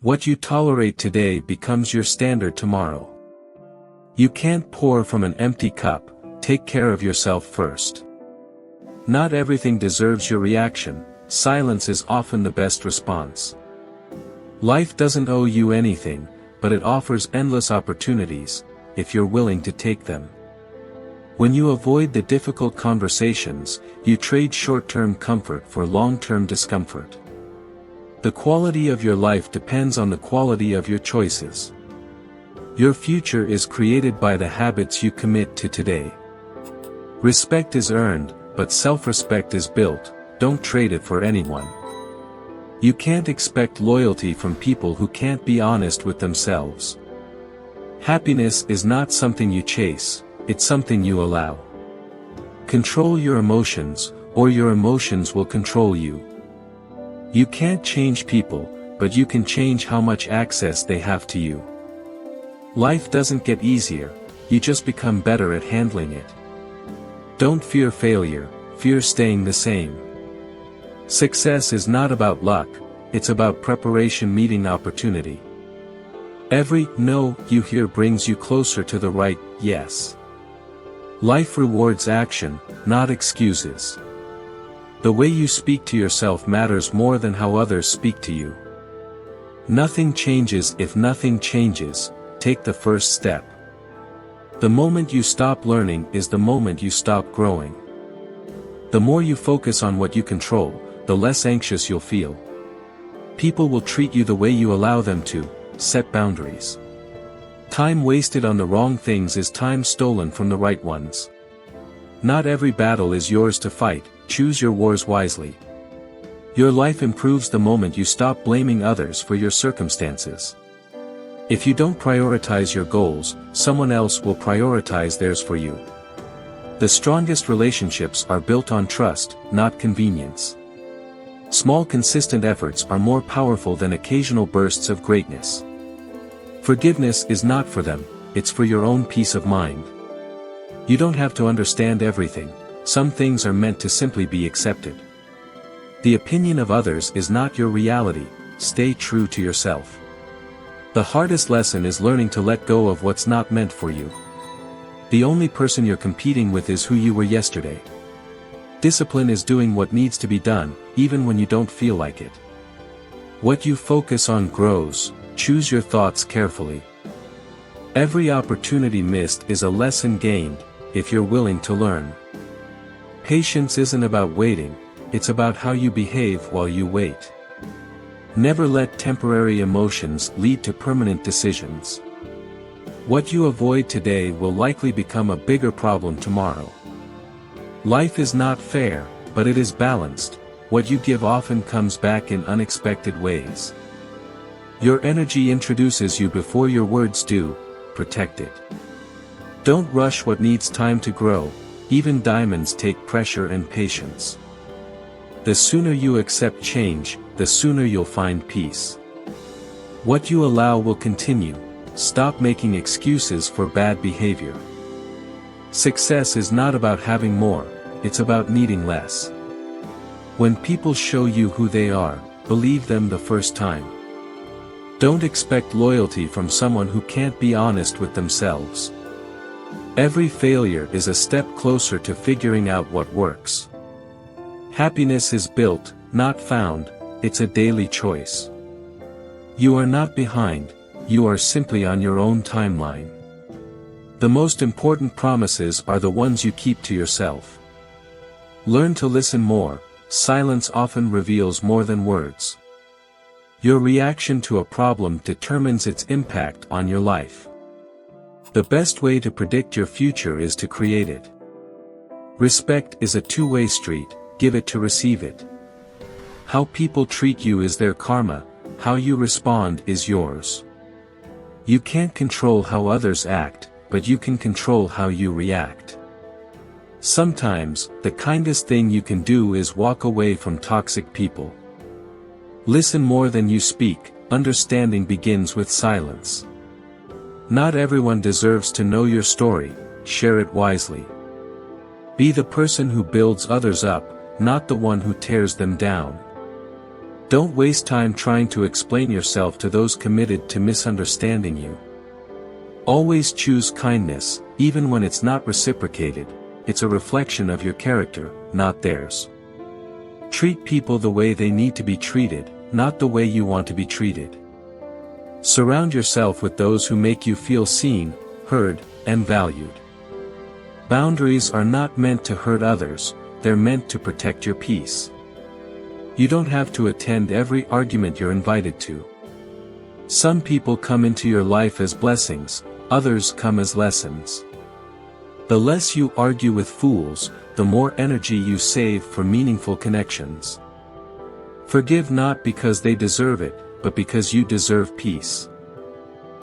What you tolerate today becomes your standard tomorrow. You can't pour from an empty cup. Take care of yourself first. Not everything deserves your reaction. Silence is often the best response. Life doesn't owe you anything, but it offers endless opportunities, if you're willing to take them. When you avoid the difficult conversations, you trade short-term comfort for long-term discomfort. The quality of your life depends on the quality of your choices. Your future is created by the habits you commit to today. Respect is earned, but self-respect is built. Don't trade it for anyone. You can't expect loyalty from people who can't be honest with themselves. Happiness is not something you chase, it's something you allow. Control your emotions, or your emotions will control you. You can't change people, but you can change how much access they have to you. Life doesn't get easier, you just become better at handling it. Don't fear failure, fear staying the same. Success is not about luck, it's about preparation meeting opportunity. Every no you hear brings you closer to the right yes. Life rewards action, not excuses. The way you speak to yourself matters more than how others speak to you. Nothing changes if nothing changes. Take the first step. The moment you stop learning is the moment you stop growing. The more you focus on what you control, the less anxious you'll feel. People will treat you the way you allow them to. Set boundaries. Time wasted on the wrong things is time stolen from the right ones. Not every battle is yours to fight. Choose your wars wisely. Your life improves the moment you stop blaming others for your circumstances. If you don't prioritize your goals, someone else will prioritize theirs for you. The strongest relationships are built on trust, not convenience. Small consistent efforts are more powerful than occasional bursts of greatness. Forgiveness is not for them, it's for your own peace of mind. You don't have to understand everything, some things are meant to simply be accepted. The opinion of others is not your reality, stay true to yourself. The hardest lesson is learning to let go of what's not meant for you. The only person you're competing with is who you were yesterday. Discipline is doing what needs to be done, even when you don't feel like it. What you focus on grows, choose your thoughts carefully. Every opportunity missed is a lesson gained, if you're willing to learn. Patience isn't about waiting, it's about how you behave while you wait. Never let temporary emotions lead to permanent decisions. What you avoid today will likely become a bigger problem tomorrow. Life is not fair, but it is balanced. What you give often comes back in unexpected ways. Your energy introduces you before your words do. Protect it. Don't rush what needs time to grow. Even diamonds take pressure and patience. The sooner you accept change, the sooner you'll find peace. What you allow will continue. Stop making excuses for bad behavior. Success is not about having more, it's about needing less. When people show you who they are, believe them the first time. Don't expect loyalty from someone who can't be honest with themselves. Every failure is a step closer to figuring out what works. Happiness is built, not found, it's a daily choice. You are not behind, you are simply on your own timeline. The most important promises are the ones you keep to yourself. Learn to listen more, silence often reveals more than words. Your reaction to a problem determines its impact on your life. The best way to predict your future is to create it. Respect is a two-way street, give it to receive it. How people treat you is their karma, how you respond is yours. You can't control how others act, but you can control how you react. Sometimes, the kindest thing you can do is walk away from toxic people. Listen more than you speak, understanding begins with silence. Not everyone deserves to know your story, share it wisely. Be the person who builds others up, not the one who tears them down. Don't waste time trying to explain yourself to those committed to misunderstanding you. Always choose kindness, even when it's not reciprocated. It's a reflection of your character, not theirs. Treat people the way they need to be treated, not the way you want to be treated. Surround yourself with those who make you feel seen, heard, and valued. Boundaries are not meant to hurt others, they're meant to protect your peace. You don't have to attend every argument you're invited to. Some people come into your life as blessings, others come as lessons. The less you argue with fools, the more energy you save for meaningful connections. Forgive not because they deserve it, but because you deserve peace.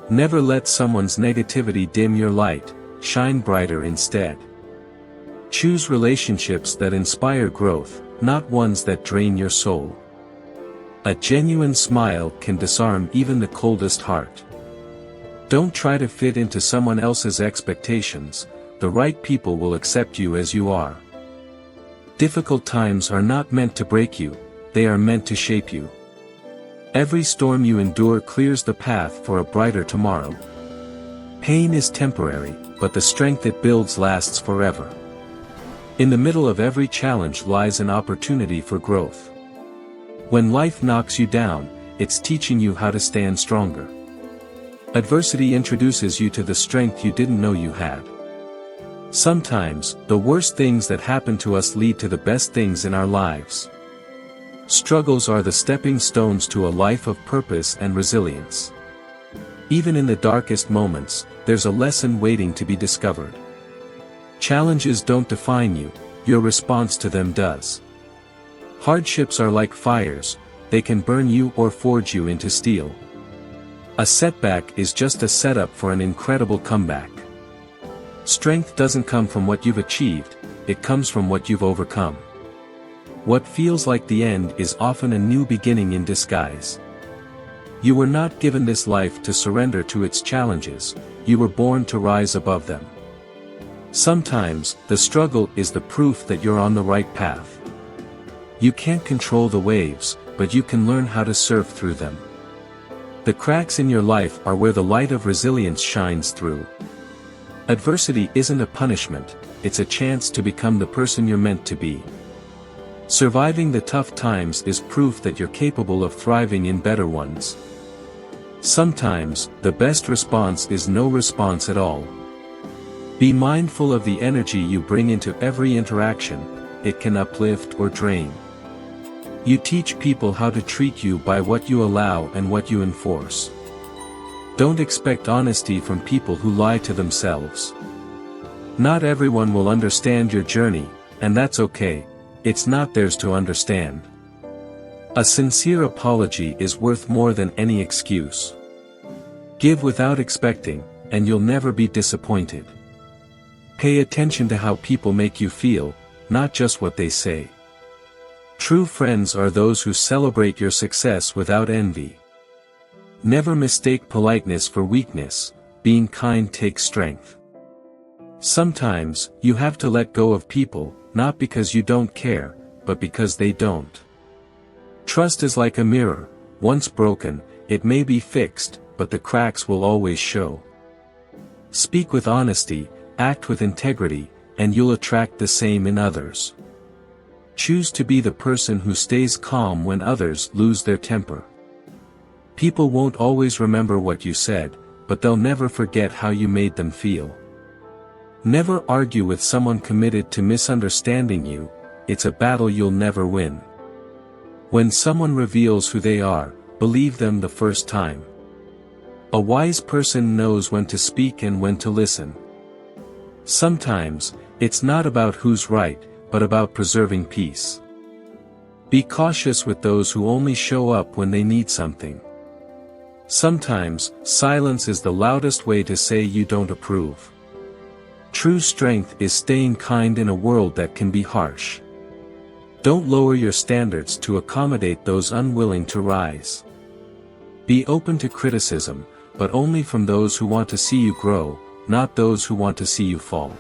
Never let someone's negativity dim your light, shine brighter instead. Choose relationships that inspire growth, not ones that drain your soul. A genuine smile can disarm even the coldest heart. Don't try to fit into someone else's expectations, the right people will accept you as you are. Difficult times are not meant to break you, they are meant to shape you. Every storm you endure clears the path for a brighter tomorrow. Pain is temporary, but the strength it builds lasts forever. In the middle of every challenge lies an opportunity for growth. When life knocks you down, it's teaching you how to stand stronger. Adversity introduces you to the strength you didn't know you had. Sometimes, the worst things that happen to us lead to the best things in our lives. Struggles are the stepping stones to a life of purpose and resilience. Even in the darkest moments, there's a lesson waiting to be discovered. Challenges don't define you, your response to them does. Hardships are like fires, they can burn you or forge you into steel. A setback is just a setup for an incredible comeback. Strength doesn't come from what you've achieved, it comes from what you've overcome. What feels like the end is often a new beginning in disguise. You were not given this life to surrender to its challenges, you were born to rise above them. Sometimes, the struggle is the proof that you're on the right path. You can't control the waves, but you can learn how to surf through them. The cracks in your life are where the light of resilience shines through. Adversity isn't a punishment, it's a chance to become the person you're meant to be. Surviving the tough times is proof that you're capable of thriving in better ones. Sometimes, the best response is no response at all. Be mindful of the energy you bring into every interaction, it can uplift or drain. You teach people how to treat you by what you allow and what you enforce. Don't expect honesty from people who lie to themselves. Not everyone will understand your journey, and that's okay, it's not theirs to understand. A sincere apology is worth more than any excuse. Give without expecting, and you'll never be disappointed. Pay attention to how people make you feel, not just what they say. True friends are those who celebrate your success without envy. Never mistake politeness for weakness, being kind takes strength. Sometimes, you have to let go of people, not because you don't care, but because they don't. Trust is like a mirror, once broken, it may be fixed, but the cracks will always show. Speak with honesty, act with integrity, and you'll attract the same in others. Choose to be the person who stays calm when others lose their temper. People won't always remember what you said, but they'll never forget how you made them feel. Never argue with someone committed to misunderstanding you, it's a battle you'll never win. When someone reveals who they are, believe them the first time. A wise person knows when to speak and when to listen. Sometimes, it's not about who's right, but about preserving peace. Be cautious with those who only show up when they need something. Sometimes, silence is the loudest way to say you don't approve. True strength is staying kind in a world that can be harsh. Don't lower your standards to accommodate those unwilling to rise. Be open to criticism, but only from those who want to see you grow, not those who want to see you fall.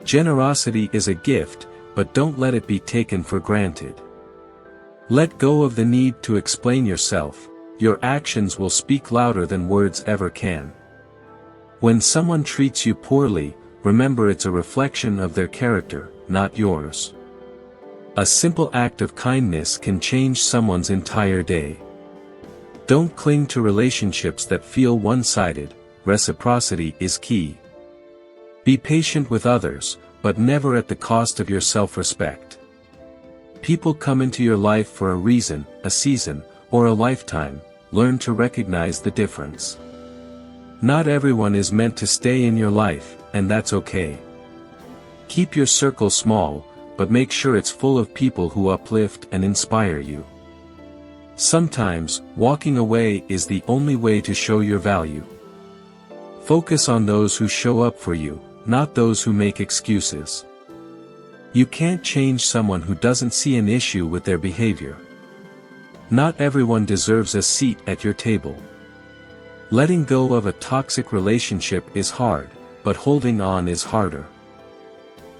Generosity is a gift, but don't let it be taken for granted. Let go of the need to explain yourself. Your actions will speak louder than words ever can. When someone treats you poorly, remember it's a reflection of their character, not yours. A simple act of kindness can change someone's entire day. Don't cling to relationships that feel one-sided. Reciprocity is key. Be patient with others, but never at the cost of your self-respect. People come into your life for a reason, a season, or a lifetime. Learn to recognize the difference. Not everyone is meant to stay in your life, and that's okay. Keep your circle small, but make sure it's full of people who uplift and inspire you. Sometimes, walking away is the only way to show your value. Focus on those who show up for you, not those who make excuses. You can't change someone who doesn't see an issue with their behavior. Not everyone deserves a seat at your table. Letting go of a toxic relationship is hard, but holding on is harder.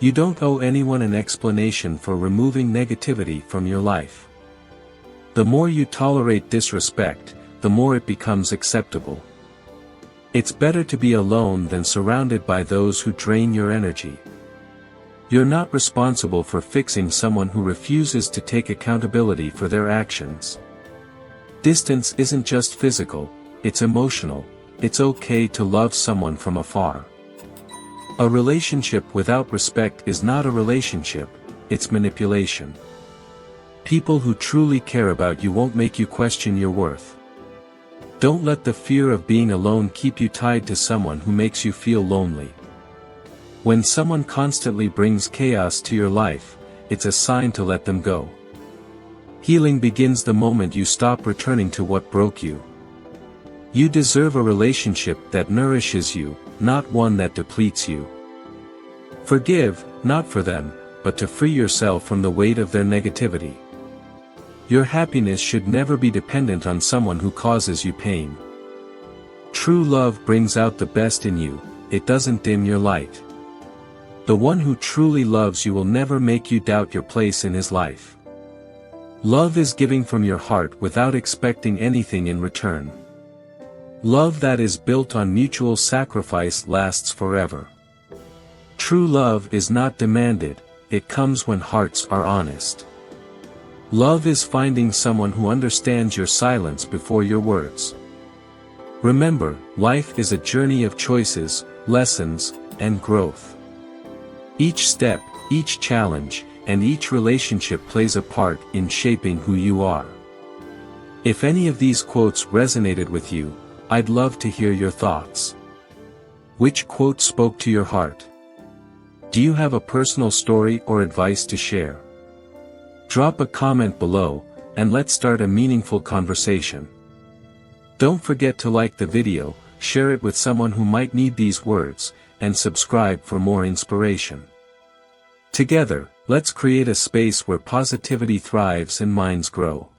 You don't owe anyone an explanation for removing negativity from your life. The more you tolerate disrespect, the more it becomes acceptable. It's better to be alone than surrounded by those who drain your energy. You're not responsible for fixing someone who refuses to take accountability for their actions. Distance isn't just physical, it's emotional. It's okay to love someone from afar. A relationship without respect is not a relationship, it's manipulation. People who truly care about you won't make you question your worth. Don't let the fear of being alone keep you tied to someone who makes you feel lonely. When someone constantly brings chaos to your life, it's a sign to let them go. Healing begins the moment you stop returning to what broke you. You deserve a relationship that nourishes you, not one that depletes you. Forgive, not for them, but to free yourself from the weight of their negativity. Your happiness should never be dependent on someone who causes you pain. True love brings out the best in you, it doesn't dim your light. The one who truly loves you will never make you doubt your place in his life. Love is giving from your heart without expecting anything in return. Love that is built on mutual sacrifice lasts forever. True love is not demanded, it comes when hearts are honest. Love is finding someone who understands your silence before your words. Remember, life is a journey of choices, lessons, and growth. Each step, each challenge, and each relationship plays a part in shaping who you are. If any of these quotes resonated with you, I'd love to hear your thoughts. Which quote spoke to your heart? Do you have a personal story or advice to share? Drop a comment below, and let's start a meaningful conversation. Don't forget to like the video, share it with someone who might need these words, and subscribe for more inspiration. Together, let's create a space where positivity thrives and minds grow.